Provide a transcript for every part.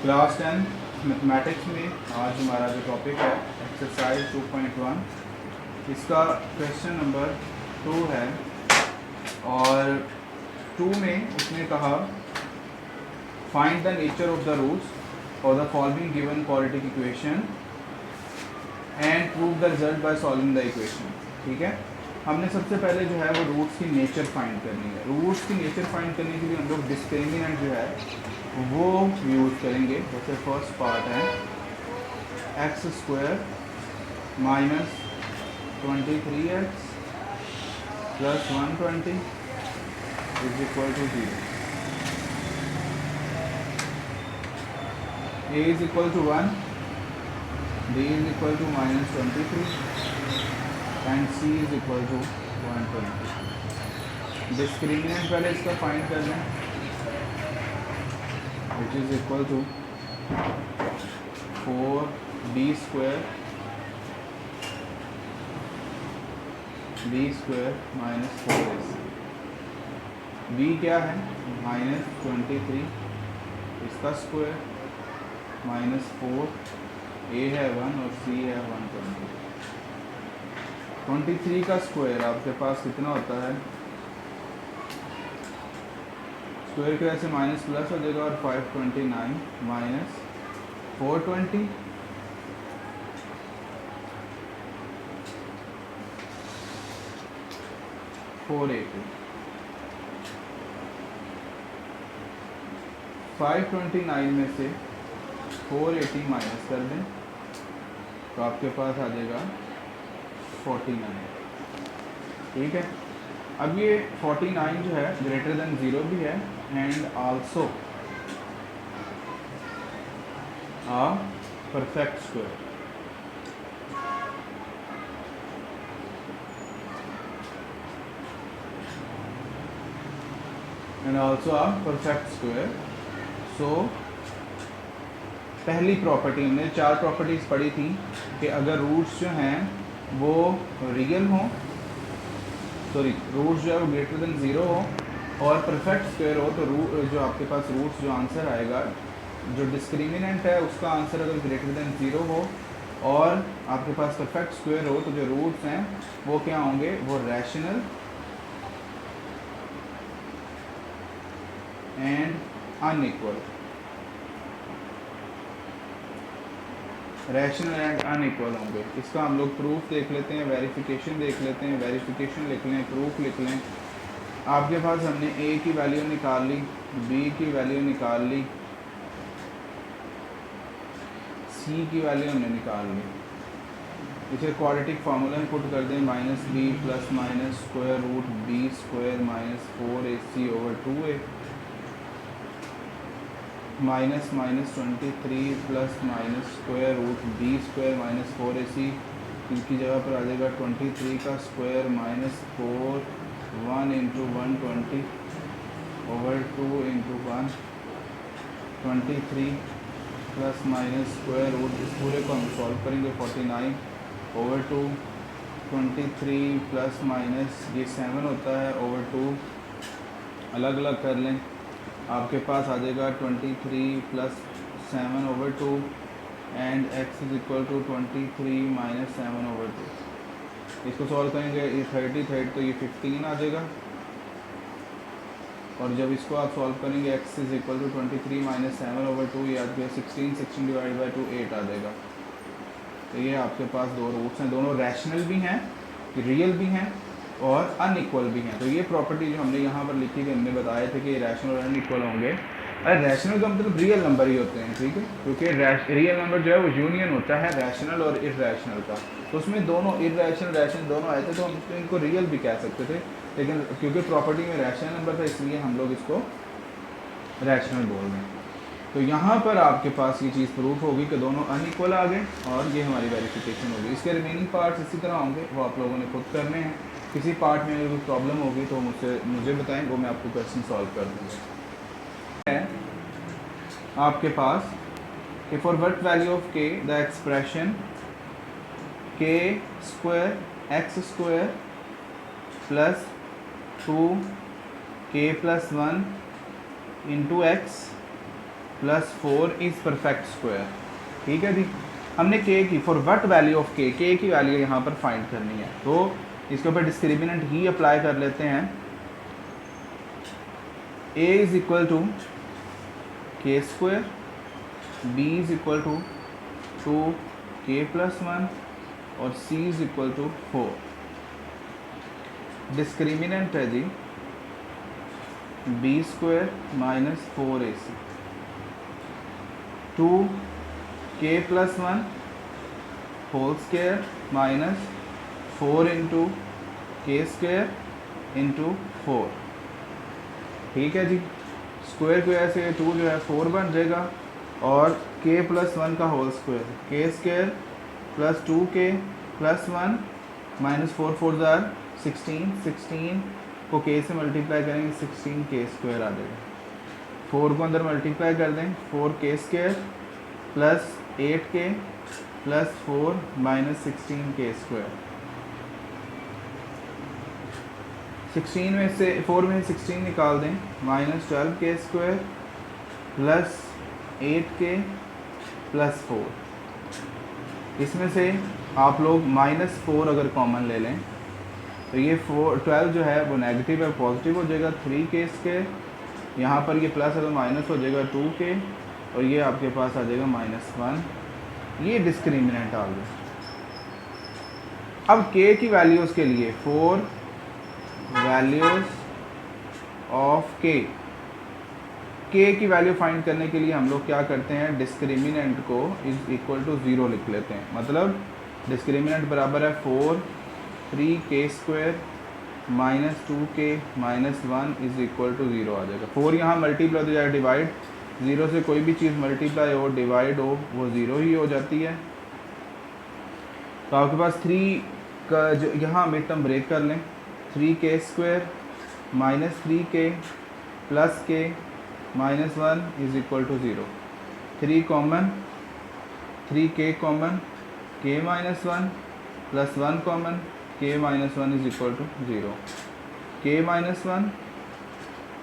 Class 10 mathematics में आज हमारा जो टॉपिक है एक्सरसाइज 2.1, इसका क्वेश्चन नंबर 2 है। और 2 में उसने कहा find the nature of the roots और the following given quadratic equation and prove the result by solving the equation. ठीक है, हमने सबसे पहले जो है वो रूट्स की नेचर फाइंड करनी है। रूट्स की नेचर फाइंड करने के लिए हम लोग डिस्क्रिमिनेंट जो है वो यूज़ करेंगे। जैसे फर्स्ट पार्ट है x square minus 23x plus 120 is equal to 0। a is equal to 1, b is equal to minus 23 and c is equal to 120। Discriminant पहले इसका फाइंड कर लें, which is equal to 4b square minus 4ac। b क्या है minus 23, इसका square minus 4, a है 1 और c है 120। 23 का स्क्वायर आपके पास कितना होता है, स्क्वायर की वजह से माइनस प्लस हो जाएगा और 529 माइनस 420 480। 529 में से 480 माइनस कर दें तो आपके पास आ जाएगा 49। ठीक है, अब ये 49 जो है ग्रेटर देन 0 भी है and also a perfect square. And also a perfect square. So पहली प्रॉपर्टी, हमने 4 प्रॉपर्टीज पढ़ी थी कि अगर रूट्स जो हैं वो रियल हों, सॉरी रूट्स जो है वो ग्रेटर देन 0 हो और परफेक्ट स्क्वायर हो, तो जो आपके पास रूट्स जो आंसर आएगा, जो डिस्क्रिमिनेंट है उसका आंसर अगर ग्रेटर देन 0 हो और आपके पास परफेक्ट स्क्वायर हो, तो जो रूट्स हैं वो क्या होंगे, वो rational and unequal. Rational and unequal होंगे। इसका हम लोग प्रूफ देख लेते हैं, वेरिफिकेशन देख लेते हैं। वेरिफिकेशन लिख लें, प्रूफ लिख लें। आपके पास हमने a की वैल्यू निकाल ली, b की वैल्यू निकाल ली, c की वैल्यू हमने निकाल ली। इसे क्वाड्रेटिक फार्मूला में पुट कर दें, minus b plus minus square root b square minus 4ac over 2a minus minus 23 plus minus square root b square minus 4ac। इनकी जगह पर आ जाएगा 23 का square minus 4 1 into 120 over 2 into 1 23 plus minus square root, इस पूरे को हम सॉल्व करेंगे 49 ओवर 2 23 प्लस माइनस ये 7 होता है ओवर 2, अलग अलग कर लें। आपके पास आ जाएगा 23 plus 7 over 2 and x is equal to 23 minus 7 over 2। इसको सॉल्व करेंगे, ये 30 तो ये 15 आ जाएगा। और जब इसको आप सॉल्व करेंगे x is equal to 23 minus 7 over 2, ये आ गया 16 डिवाइड बाई 2 8 आ जाएगा। तो ये आपके पास दो रूट्स हैं, दोनों रैशनल भी हैं, रियल भी हैं और अनइक्वल भी हैं। तो ये प्रॉपर्टी जो हमने यहाँ पर लिखी थी, हमने बताए थे कि रैशनल और अनइक्वल होंगे। अरे रैशनल का मतलब रियल नंबर ही होते हैं, ठीक है, क्योंकि रियल नंबर जो है वो यूनियन होता है रैशनल और इर्रेशनल का। तो उसमें दोनों इर्रेशनल रैशनल दोनों आए थे, तो हम इनको रियल भी कह सकते थे, लेकिन क्योंकि प्रॉपर्टी में रैशनल नंबर था इसलिए हम लोग इसको रैशनल बोल रहे हैं। तो यहाँ पर आपके पास ये चीज़ प्रूफ होगी कि दोनों अनइक्वल आ गए और ये हमारी वेरिफिकेशन होगी। इसके रिमेनिंग पार्ट्स इसी तरह होंगे, वो आप लोगों ने खुद करने हैं। किसी पार्ट में अगर कोई प्रॉब्लम होगी तो मुझे बताएं, वो मैं आपको क्वेश्चन सॉल्व कर दूँगा। है आपके पास कि for what value of k the expression k square x square plus 2k k plus 1 into x plus 4 is perfect square. ठीक है जी। हमने k की for what value of k की वैल्यू यहाँ पर फाइंड करनी है, तो इसके ऊपर डिस्क्रिमिनेंट ही अप्लाई कर लेते हैं। a is equal to k square, b is equal to 2k plus 1 और c is equal to 4। Discriminant है जी b square minus 4ac, 2k plus 1 whole square minus 4 into k square into 4। ठीक है जी। Square को ऐसे 2 जो है 4 बन जाएगा और k प्लस 1 का होल स्क्वायर, के square plus 2k plus 1 minus 4 4 jar 16 को k से मल्टीप्लाई करेंगे 16k स्क्वायर आ जाएगा। 4 को अंदर मल्टीप्लाई कर दें 4k square plus 8k plus 4 minus 16k square. 16 में से 4 में 16 निकाल दें minus 12k square plus 8k plus 4। इसमें से आप लोग माइनस 4 अगर कॉमन ले लें तो ये 12 जो है वो नेगेटिव है, पॉजिटिव हो जाएगा 3k स्क्वायर, यहाँ पर ये प्लस है तो माइनस हो जाएगा 2k और ये आपके पास आ जाएगा माइनस 1। ये डिस्क्रिमिनेंट आ गया। अब k की वैल्यूज़ के लिए 4 वैल्यूज़ ऑफ k की वैल्यू फाइंड करने के लिए हम लोग क्या करते हैं, डिस्क्रिमिनेंट को इज इक्वल टू 0 लिख लेते हैं। मतलब डिस्क्रिमिनेंट बराबर है 4 3k square minus 2k minus 1 is equal to 0 आ जाएगा। 4 यहाँ मल्टीप्लाई हो जाएगा डिवाइड, 0 से कोई भी चीज़ मल्टीप्लाई हो डिवाइड हो वो 0 ही हो जाती है। तो आपके पास 3 का जो यहाँ मिड टर्म ब्रेक कर लें, 3k square minus 3k plus k minus 1 is equal to 0। 3 common, 3k common, k minus 1 plus 1 common, k minus 1 is equal to 0। k minus 1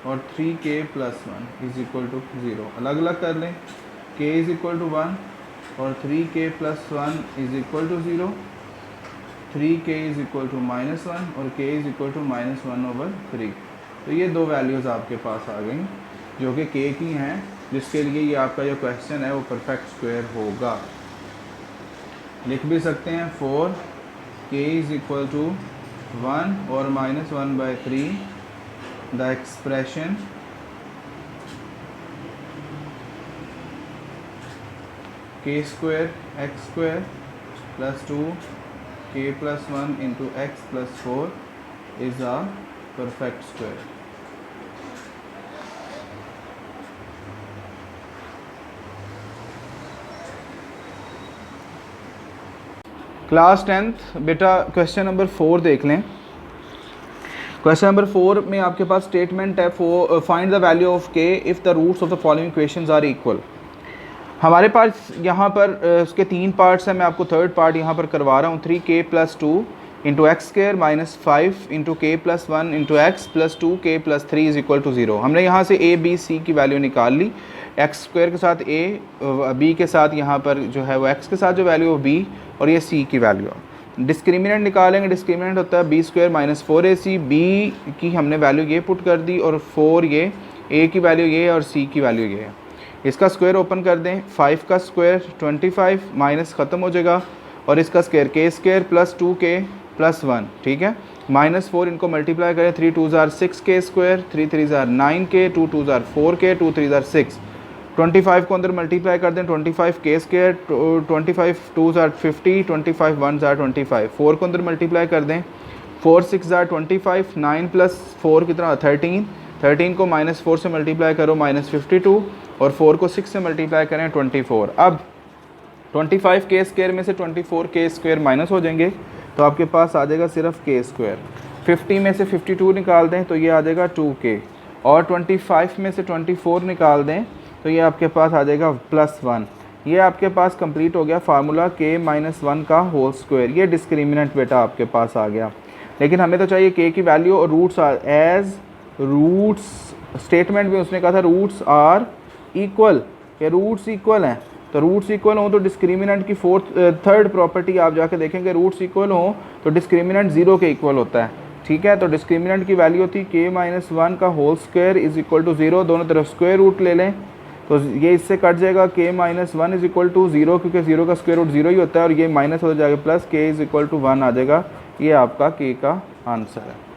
और 3k plus 1 is equal to 0। अलग अलग कर लें, k is equal to 1 और 3k plus 1 is equal to 0। 3k is equal to minus 1 और k is equal to minus 1/3। तो ये दो वैल्यूज़ आपके पास आ गई जो कि k की हैं, जिसके लिए ये आपका जो क्वेश्चन है वो परफेक्ट स्क्वायर होगा। लिख भी सकते हैं 4k इज इक्वल टू 1 और minus 1/3 the expression k square x square plus 2k plus 1 into x plus 4 is a perfect square. Class 10th बेटा क्वेश्चन नंबर 4 देख लें। क्वेश्चन नंबर 4 में आपके पास स्टेटमेंट है find the value of k if the roots of the following equations are equal. हमारे पास यहाँ पर उसके 3 पार्ट्स हैं, मैं आपको थर्ड पार्ट यहाँ पर करवा रहा हूँ। 3k plus 2 into x square minus 5 into k plus 1 into x plus 2k plus 3 is equal to 0। हमने यहाँ से a b c की वैल्यू निकाल ली, एक्स स्क्वायर के साथ a, b के साथ यहाँ पर जो है वो x के साथ जो वैल्यू है b और ये c की वैल्यू। डिस्क्रिमिनेंट निकालेंगे, डिस्क्रिमिनेंट होता है b square minus 4ac, b की हमने वैल्यू ये पुट कर दी और 4 ये, a की वैल्यू ये और c की वैल्यू ये है। इसका स्क्वायर ओपन कर दें, 5 का स्क्वायर 25 माइनस ख़त्म हो जाएगा और इसका square k square plus 2k plus 1। ठीक है, माइनस 4 इनको मल्टीप्लाई करें, 3 2 ज़ार 6k स्क्वायर, 3 3 ज़ार 9k, 2 2 ज़ार 4k, 2 3 ज़ार 6। 25 को अंदर मल्टीप्लाई कर दें, 25k स्क्वायर, 25 2 ज़ार 50, 25 1 ज़ार 25। 4 को अंदर मल्टीप्लाई कर दें, 4 6 ज़ार 25, 9 प्लस 4 कितना 13, 13 को माइनस 4 से मल्टीप्लाई करो माइनस 52 और 4 को 6 से मल्टीप्लाई करें 24। अब 25k स्क्वायर में से 24k स्क्वायर माइनस हो जाएंगे तो आपके पास आ जाएगा सिर्फ k स्क्वायर। 50 में से 52 निकाल दें तो ये आ जाएगा 2k और 25 में से 24 निकाल दें तो ये आपके पास आ जाएगा प्लस 1। ये आपके पास कंप्लीट हो गया फार्मूला k माइनस 1 का होल स्क्वायर। ये डिस्क्रिमिनेंट बेटा आपके पास आ गया, लेकिन हमें तो चाहिए k की वैल्यू और रूट्स एज रूट्स, स्टेटमेंट में उसने कहा था रूट्स आर इक्वल, ये रूट्स इक्वल हैं, तो रूट्स इक्वल हो तो डिस्क्रिमिनेंट की थर्ड प्रॉपर्टी आप जाके देखेंगे, रूट्स इक्वल हो तो डिस्क्रिमिनेंट 0 के इक्वल होता है, ठीक है। तो डिस्क्रिमिनेंट की वैल्यू थी k-1 का whole square is equal to 0, दोनों तरफ स्क्वायर रूट ले लें तो ये इससे कट जाएगा, k-1 इज इक्वल टू 0 क्योंकि 0 का स्क्वायर रूट 0 ही होता है, और ये माइनस हो जाएगा plus k is equal to 1 आ जाएगा। ये आपका k का आंसर है।